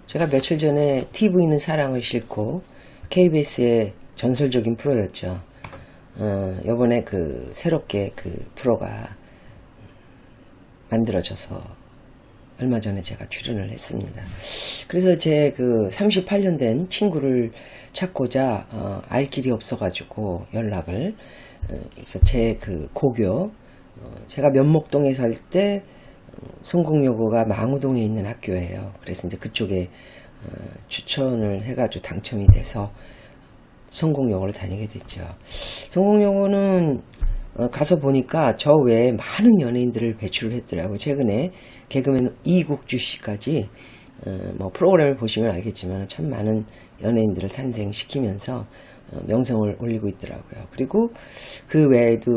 제가 며칠 전에 TV는 사랑을 싣고 KBS의 전설적인 프로였죠. 요번에 새롭게 프로가 만들어져서 얼마 전에 제가 출연을 했습니다. 그래서 제 38년 된 친구를 찾고자 알 길이 없어가지고 연락을 그래서 제 고교 제가 면목동에 살 때 성공여고가 망우동에 있는 학교예요. 그래서 이제 그쪽에 추천을 해가지고 당첨이 돼서 성공여고를 다니게 됐죠. 성공여고는 가서 보니까 저 외에 많은 연예인들을 배출을 했더라고요. 최근에 개그맨 이국주 씨까지 뭐 프로그램을 보시면 알겠지만 참 많은 연예인들을 탄생시키면서 명성을 올리고 있더라고요. 그리고 그 외에도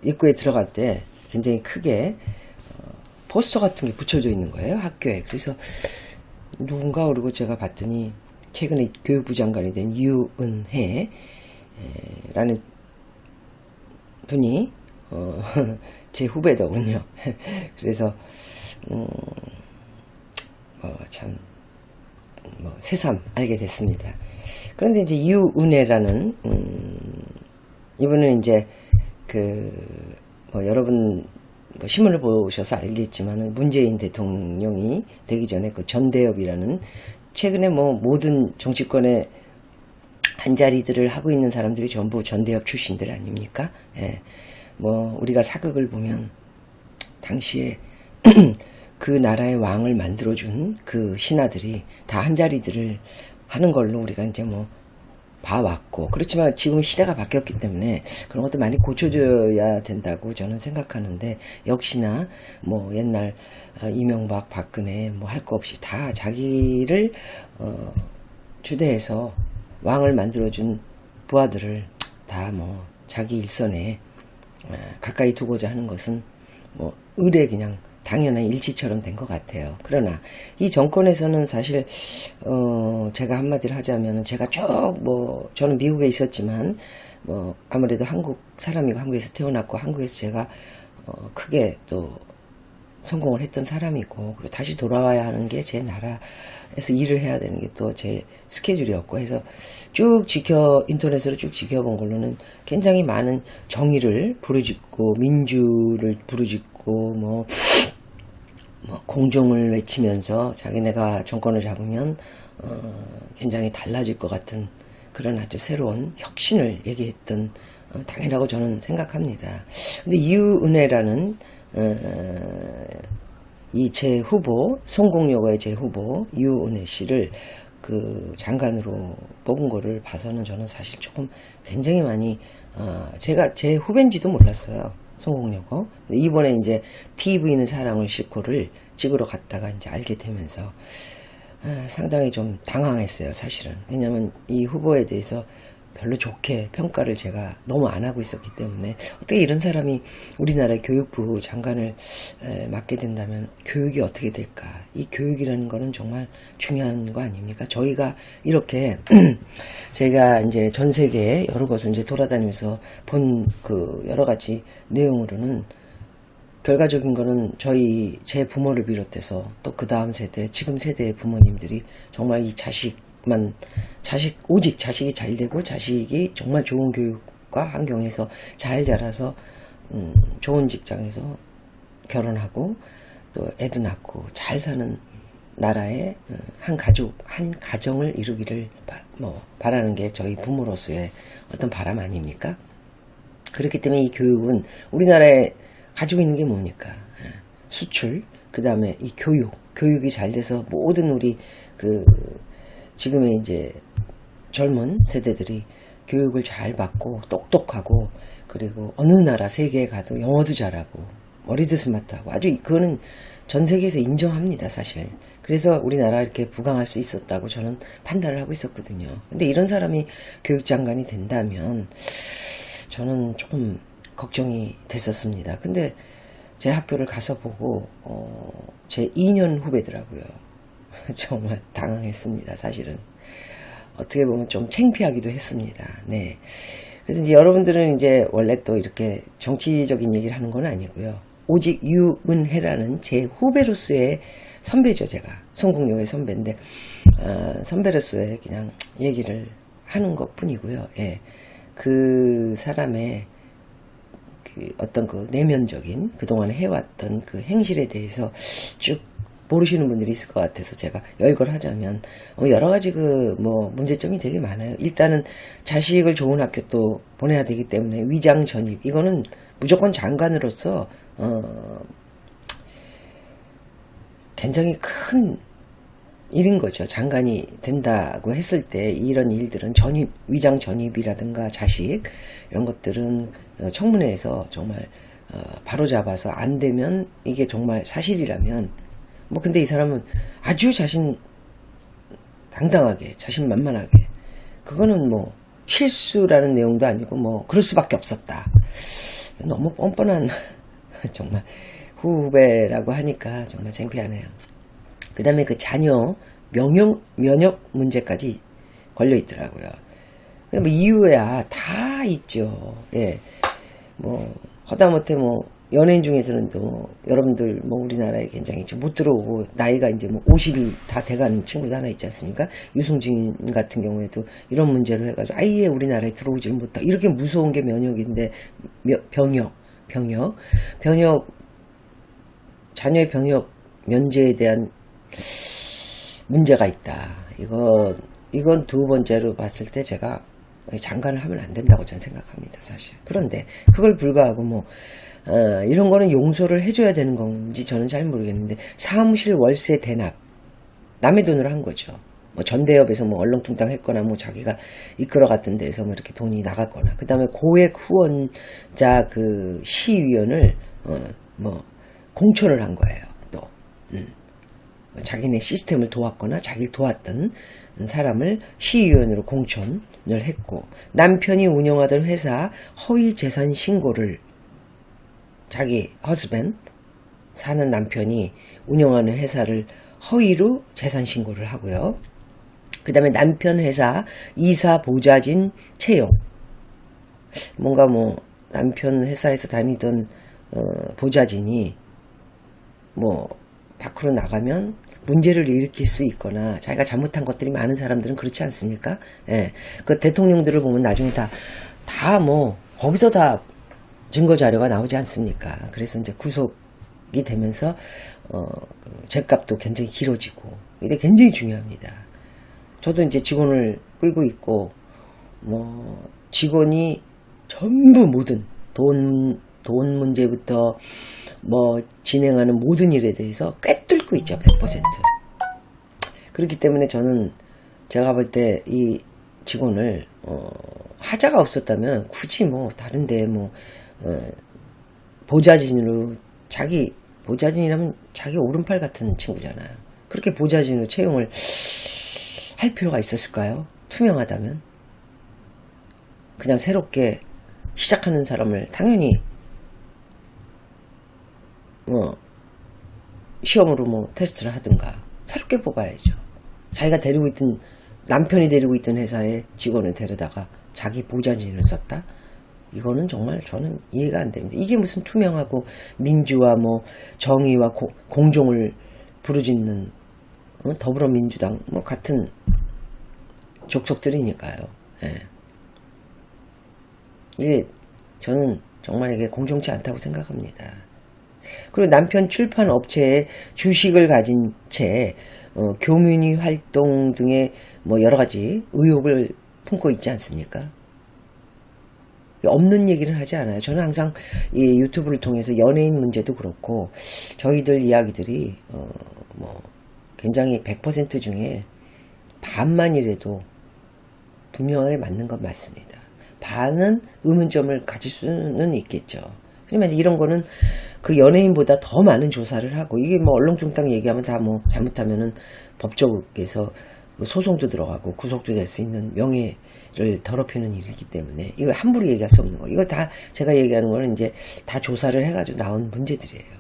입구에 들어갈 때 굉장히 크게 포스터 같은 게 붙여져 있는 거예요, 학교에. 그래서 누군가 그러고 제가 봤더니 최근에 교육부 장관이 된 유은혜 라는 분이 제 후배더군요. 그래서 새삼 알게 됐습니다. 그런데 이제 유은혜라는 이분은 이제 여러분 신문을 보셔서 알겠지만 문재인 대통령이 되기 전에 전대협이라는 최근에 모든 정치권의 한자리들을 하고 있는 사람들이 전부 전대협 출신들 아닙니까? 예. 우리가 사극을 보면 당시에 그 나라의 왕을 만들어준 그 신하들이 다 한자리들을 하는 걸로 우리가 이제 봐왔고, 그렇지만 지금 시대가 바뀌었기 때문에 그런 것도 많이 고쳐줘야 된다고 저는 생각하는데, 역시나 옛날 이명박, 박근혜 할 거 없이 다 자기를 주대해서 왕을 만들어준 부하들을 다 자기 일선에 가까이 두고자 하는 것은 의례 그냥 당연한 일치처럼 된 것 같아요. 그러나 이 정권에서는 사실 제가 한마디를 하자면, 제가 저는 미국에 있었지만 아무래도 한국 사람이고 한국에서 태어났고 한국에서 제가 크게 또 성공을 했던 사람이고, 그리고 다시 돌아와야 하는 게 제 나라에서 일을 해야 되는 게 또 제 스케줄이었고 해서 인터넷으로 쭉 지켜본 걸로는 굉장히 많은 정의를 부르짖고 민주를 부르짖고 공정을 외치면서 자기네가 정권을 잡으면 굉장히 달라질 것 같은 그런 아주 새로운 혁신을 얘기했던 당이라고 저는 생각합니다. 근데 이유은혜라는 이 제 후보, 성공여고의 제 후보 이유은혜 씨를 장관으로 뽑은 거를 봐서는 저는 사실 조금 굉장히 많이 제가 제 후배인지도 몰랐어요. 성공여고. 이번에 이제 TV는 사랑을 싣고를 찍으러 갔다가 이제 알게 되면서 상당히 좀 당황했어요, 사실은. 왜냐면 이 후보에 대해서 별로 좋게 평가를 제가 너무 안 하고 있었기 때문에, 어떻게 이런 사람이 우리나라의 교육부 장관을 맡게 된다면 교육이 어떻게 될까? 이 교육이라는 거는 정말 중요한 거 아닙니까? 저희가 이렇게 제가 이제 전 세계에 여러 곳을 이제 돌아다니면서 본 여러 가지 내용으로는, 결과적인 거는 제 부모를 비롯해서 또 그 다음 세대, 지금 세대의 부모님들이 정말 이 오직 자식이 잘 되고 자식이 정말 좋은 교육과 환경에서 잘 자라서 좋은 직장에서 결혼하고 또 애도 낳고 잘 사는 나라의 한 가정을 이루기를 바라는 게 저희 부모로서의 어떤 바람 아닙니까? 그렇기 때문에 이 교육은 우리나라에 가지고 있는 게 뭡니까? 수출, 그 다음에 이 교육이 잘 돼서 모든 우리 지금의 이제 젊은 세대들이 교육을 잘 받고 똑똑하고, 그리고 어느 나라 세계에 가도 영어도 잘하고 머리도 스마트하고, 아주 그거는 전 세계에서 인정합니다, 사실. 그래서 우리나라 이렇게 부강할 수 있었다고 저는 판단을 하고 있었거든요. 근데 이런 사람이 교육장관이 된다면 저는 조금 걱정이 됐었습니다. 근데 제 학교를 가서 보고 제 2년 후배더라고요. 정말 당황했습니다, 사실은. 어떻게 보면 좀 창피하기도 했습니다. 네. 그래서 이제 여러분들은 이제 원래 또 이렇게 정치적인 얘기를 하는 건 아니고요. 오직 유은혜라는 제 후배로서의 선배죠. 제가 송국료의 선배인데 선배로서의 그냥 얘기를 하는 것 뿐이고요. 예. 그 사람의 그 어떤 그 내면적인 그동안 해왔던 그 행실에 대해서 쭉 모르시는 분들이 있을 것 같아서 제가 열거하자면 여러 가지 그 뭐 문제점이 되게 많아요. 일단은 자식을 좋은 학교 또 보내야 되기 때문에 위장 전입 이거는 무조건 장관으로서 굉장히 큰 일인 거죠. 장관이 된다고 했을 때 이런 일들은 전입, 위장 전입이라든가 자식 이런 것들은 청문회에서 정말 바로 잡아서 안 되면 이게 정말 사실이라면 뭐 근데 이 사람은 아주 당당하게 자신만만하게 그거는 뭐 실수라는 내용도 아니고 뭐 그럴 수밖에 없었다. 너무 뻔뻔한 정말 후배라고 하니까 정말 창피하네요. 그 다음에 그 자녀 면역 문제까지 걸려 있더라고요. 뭐 이유야 다 있죠. 예, 뭐 허다못해 뭐 연예인 중에서는 또 여러분들 뭐 우리나라에 굉장히 못 들어오고 나이가 이제 뭐 50이 다 돼가는 친구도 하나 있지 않습니까? 유승진 같은 경우에도 이런 문제로 해가지고 아예 우리나라에 들어오질 못하고 이렇게 무서운 게 면역인데 병역 자녀의 병역 면제에 대한 문제가 있다. 이건 두 번째로 봤을 때 제가 장관을 하면 안 된다고 저는 생각합니다, 사실. 그런데 그걸 불구하고 뭐 이런 거는 용서를 해줘야 되는 건지 저는 잘 모르겠는데 사무실 월세 대납 남의 돈으로 한 거죠. 뭐 전대협에서 뭐 얼렁뚱땅 했거나 뭐 자기가 이끌어갔던 데서 뭐 이렇게 돈이 나갔거나 그 다음에 고액 후원자 그 시위원을 뭐 공천을 한 거예요. 또 자기네 시스템을 도왔거나 자기를 도왔던 사람을 시의원으로 공천을 했고 남편이 운영하던 회사 허위 재산 신고를 자기 허스밴 사는 남편이 운영하는 회사를 허위로 재산 신고를 하고요. 그 다음에 남편 회사 이사 보좌진 채용 뭔가 뭐 남편 회사에서 다니던 보좌진이 뭐 밖으로 나가면 문제를 일으킬 수 있거나 자기가 잘못한 것들이 많은 사람들은 그렇지 않습니까? 예. 그 대통령들을 보면 나중에 다 뭐 거기서 다 증거 자료가 나오지 않습니까? 그래서 이제 구속이 되면서 그 죄값도 굉장히 길어지고 이게 굉장히 중요합니다. 저도 이제 직원을 끌고 있고 뭐 직원이 전부 모든 돈 문제부터 뭐 진행하는 모든 일에 대해서 꿰뚫고 있죠. 100%. 그렇기 때문에 저는 제가 볼 때 이 직원을 하자가 없었다면 굳이 뭐 다른데 뭐 보좌진으로 보좌진이라면 자기 오른팔 같은 친구잖아요. 그렇게 보좌진으로 채용을 할 필요가 있었을까요? 투명하다면 그냥 새롭게 시작하는 사람을 당연히 시험으로 뭐 테스트를 하든가 새롭게 뽑아야죠. 자기가 남편이 데리고 있던 회사에 직원을 데려다가 자기 보좌진을 썼다? 이거는 정말 저는 이해가 안 됩니다. 이게 무슨 투명하고 민주와 뭐 정의와 공정을 부르짖는 더불어민주당 뭐 같은 족속들이니까요. 예. 이게 저는 정말 이게 공정치 않다고 생각합니다. 그리고 남편 출판 업체에 주식을 가진 채 교민위 활동 등의 뭐 여러 가지 의혹을 품고 있지 않습니까? 없는 얘기를 하지 않아요. 저는 항상 이 유튜브를 통해서 연예인 문제도 그렇고 저희들 이야기들이 뭐 굉장히 100% 중에 반만이라도 분명하게 맞는 건 맞습니다. 반은 의문점을 가질 수는 있겠죠. 하지만 이런 거는 그 연예인보다 더 많은 조사를 하고 이게 뭐 얼렁뚱땅 얘기하면 다 뭐 잘못하면은 법적에서 소송도 들어가고 구속도 될 수 있는 명예를 더럽히는 일이기 때문에 이거 함부로 얘기할 수 없는 거. 이거 다 제가 얘기하는 거는 이제 다 조사를 해가지고 나온 문제들이에요.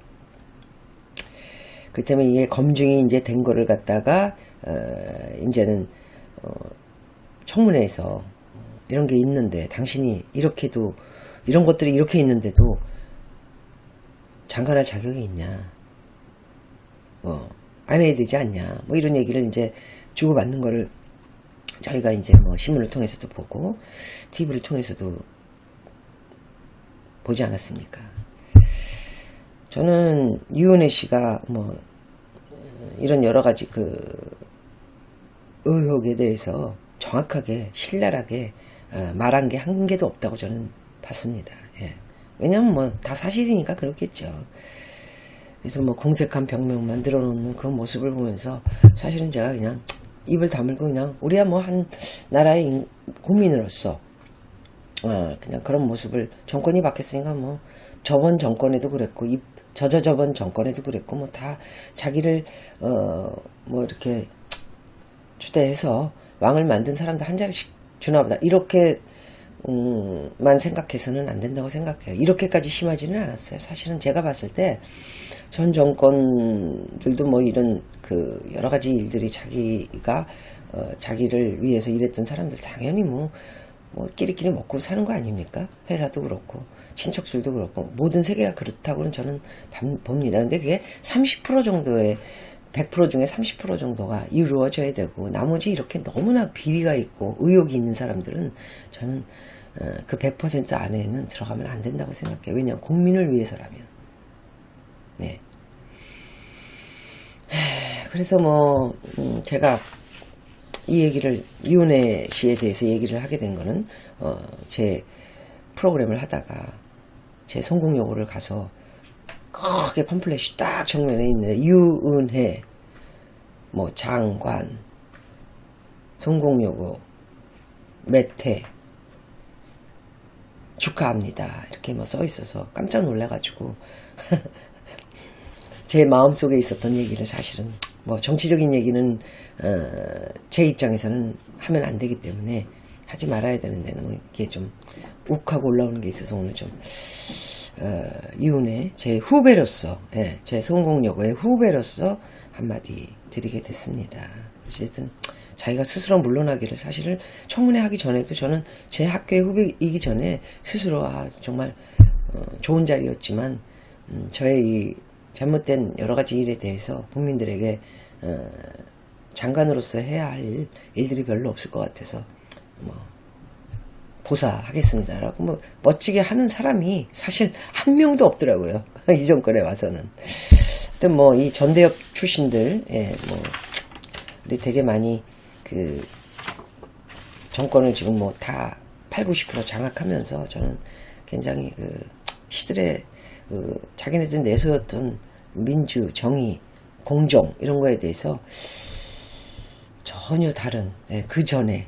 그렇기 때문에 이게 검증이 이제 된 거를 갖다가 이제는 청문회에서 이런 게 있는데 당신이 이렇게도 이런 것들이 이렇게 있는데도 장관할 자격이 있냐, 안 해야 되지 않냐, 뭐 이런 얘기를 이제 주고받는 거를 저희가 이제 뭐 신문을 통해서도 보고 TV를 통해서도 보지 않았습니까? 저는 유은혜 씨가 뭐 이런 여러 가지 그 의혹에 대해서 정확하게 신랄하게 말한 게 한 개도 없다고 저는 봤습니다. 예. 왜냐면 뭐 다 사실이니까 그렇겠죠. 그래서 뭐 공색한 병명 만들어 놓는 그 모습을 보면서 사실은 제가 그냥 입을 다물고 그냥 우리야 뭐 한 나라의 국민으로서 그냥 그런 모습을 정권이 바뀌었으니까 뭐 저번 정권에도 그랬고 저번 정권에도 그랬고 뭐 다 자기를 뭐 이렇게 주대해서 왕을 만든 사람도 한 자리씩 주나보다 이렇게 만 생각해서는 안 된다고 생각해요. 이렇게까지 심하지는 않았어요. 사실은 제가 봤을 때 전 정권들도 뭐 이런 그 여러 가지 일들이 자기가 자기를 위해서 일했던 사람들 당연히 뭐 끼리끼리 먹고 사는 거 아닙니까? 회사도 그렇고 친척들도 그렇고 모든 세계가 그렇다고는 저는 봅니다. 근데 그게 30% 정도의 100% 중에 30% 정도가 이루어져야 되고 나머지 이렇게 너무나 비리가 있고 의혹이 있는 사람들은 저는 그 100% 안에는 들어가면 안 된다고 생각해요. 왜냐하면 국민을 위해서라면. 네. 그래서 뭐 제가 이 얘기를 이은혜 씨에 대해서 얘기를 하게 된 거는 제 프로그램을 하다가 제 성공요구를 가서 크게 팜플렛이 딱 정면에 있는데 유은혜 뭐 장관 성공요구 매퇴 축하합니다 이렇게 뭐 써 있어서 깜짝 놀라가지고 제 마음속에 있었던 얘기를 사실은 뭐 정치적인 얘기는 제 입장에서는 하면 안 되기 때문에 하지 말아야 되는데 너무 이게 좀 욱하고 올라오는 게 있어서 오늘 좀 이윤의 제 후배로서 제 성공여고의 후배로서 한마디 드리게 됐습니다. 어쨌든 자기가 스스로 물러나기를 사실을 청문회 하기 전에도 저는 제 학교의 후배이기 전에 스스로 정말 좋은 자리였지만 저의 이 잘못된 여러 가지 일에 대해서 국민들에게 장관으로서 해야 할 일들이 별로 없을 것 같아서 뭐 보사하겠습니다라고 뭐 멋지게 하는 사람이 사실 한 명도 없더라고요. 이 정권에 와서는. 하여튼 뭐 이 전대협 출신들 뭐 우리 되게 많이 그 정권을 지금 뭐 다 80-90% 장악하면서 저는 굉장히 그 시들의 그 자기네들 내세웠던 민주, 정의, 공정 이런 거에 대해서 전혀 다른 그 전에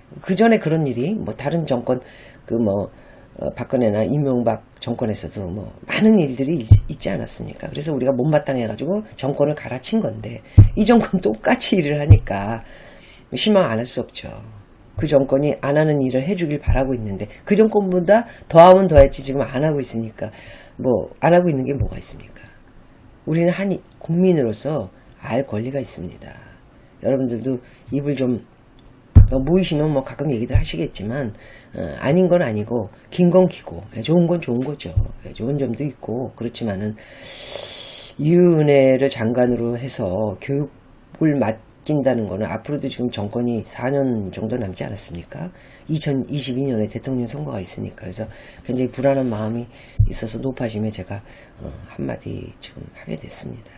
그런 일이 뭐 다른 정권 그 뭐 박근혜나 이명박 정권에서도 뭐 많은 일들이 있지 않았습니까? 그래서 우리가 못마땅해가지고 정권을 갈아친 건데 이 정권 똑같이 일을 하니까 실망 안 할 수 없죠. 그 정권이 안 하는 일을 해주길 바라고 있는데 그 정권보다 더하면 더했지 지금 안 하고 있으니까 뭐 안 하고 있는 게 뭐가 있습니까? 우리는 한 국민으로서 알 권리가 있습니다. 여러분들도 입을 좀 모이시면 뭐 가끔 얘기들 하시겠지만 아닌 건 아니고 긴 건 기고 좋은 건 좋은 거죠. 좋은 점도 있고 그렇지만은 이은혜를 장관으로 해서 교육을 맡긴다는 거는 앞으로도 지금 정권이 4년 정도 남지 않았습니까? 2022년에 대통령 선거가 있으니까 그래서 굉장히 불안한 마음이 있어서 높아지며 제가 한마디 지금 하게 됐습니다.